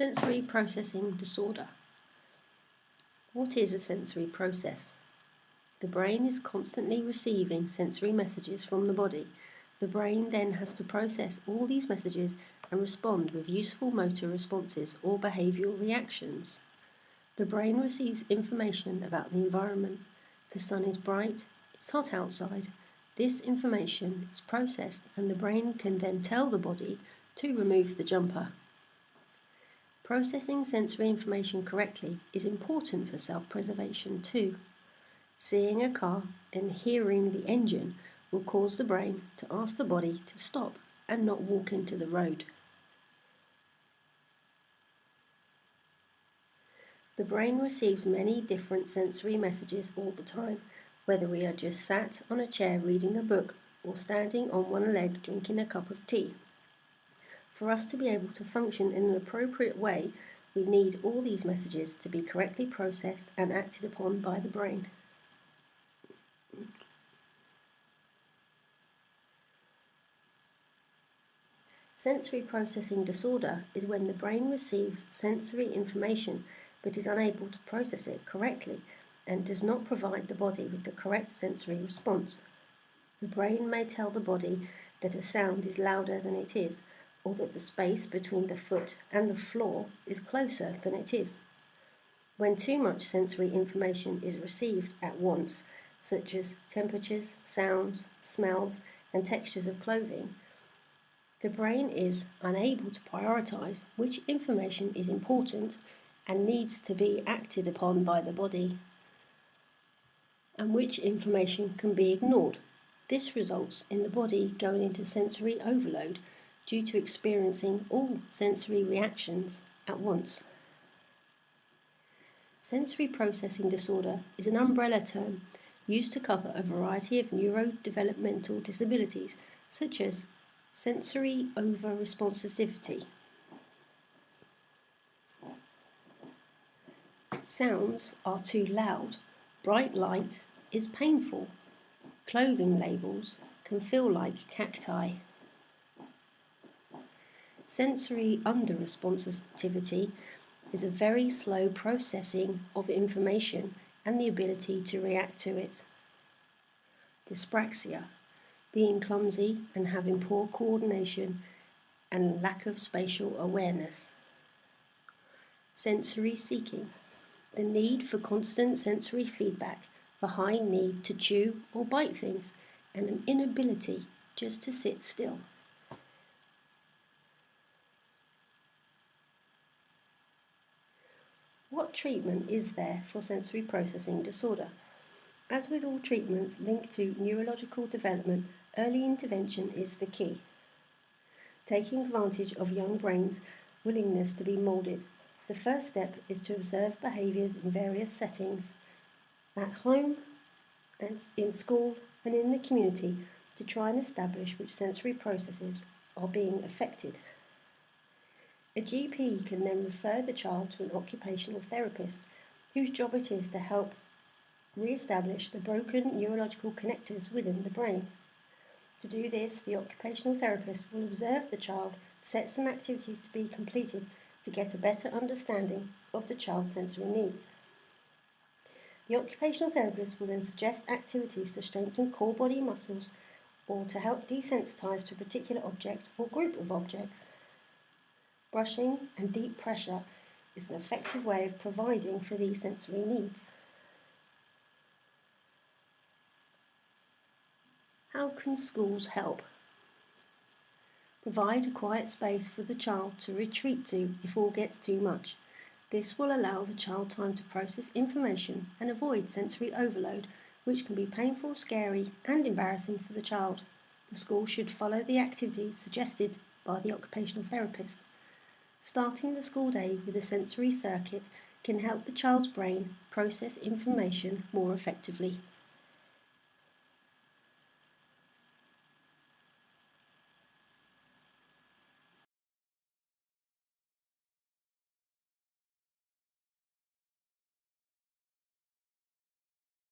Sensory processing disorder. What is a sensory process? The brain is constantly receiving sensory messages from the body. The brain then has to process all these messages and respond with useful motor responses or behavioural reactions. The brain receives information about the environment. The sun is bright, it's hot outside. This information is processed and the brain can then tell the body to remove the jumper. Processing sensory information correctly is important for self-preservation too. Seeing a car and hearing the engine will cause the brain to ask the body to stop and not walk into the road. The brain receives many different sensory messages all the time, whether we are just sat on a chair reading a book or standing on one leg drinking a cup of tea. For us to be able to function in an appropriate way, we need all these messages to be correctly processed and acted upon by the brain. Sensory processing disorder is when the brain receives sensory information but is unable to process it correctly and does not provide the body with the correct sensory response. The brain may tell the body that a sound is louder than it is, or that the space between the foot and the floor is closer than it is. When too much sensory information is received at once, such as temperatures, sounds, smells, and textures of clothing, the brain is unable to prioritize which information is important and needs to be acted upon by the body, and which information can be ignored. This results in the body going into sensory overload due to experiencing all sensory reactions at once. Sensory processing disorder is an umbrella term used to cover a variety of neurodevelopmental disabilities, such as sensory over-responsivity. Sounds are too loud. Bright light is painful. Clothing labels can feel like cacti. Sensory under-responsivity is a very slow processing of information and the ability to react to it. Dyspraxia, being clumsy and having poor coordination and lack of spatial awareness. Sensory seeking, the need for constant sensory feedback, the high need to chew or bite things, and an inability just to sit still. What treatment is there for sensory processing disorder? As with all treatments linked to neurological development, early intervention is the key. Taking advantage of young brains' willingness to be moulded, the first step is to observe behaviours in various settings, at home, and in school, and in the community, to try and establish which sensory processes are being affected. A GP can then refer the child to an occupational therapist, whose job it is to help re-establish the broken neurological connectors within the brain. To do this, the occupational therapist will observe the child, set some activities to be completed to get a better understanding of the child's sensory needs. The occupational therapist will then suggest activities to strengthen core body muscles or to help desensitize to a particular object or group of objects. Brushing and deep pressure is an effective way of providing for these sensory needs. How can schools help? Provide a quiet space for the child to retreat to if all gets too much. This will allow the child time to process information and avoid sensory overload, which can be painful, scary, and embarrassing for the child. The school should follow the activities suggested by the occupational therapist. Starting the school day with a sensory circuit can help the child's brain process information more effectively.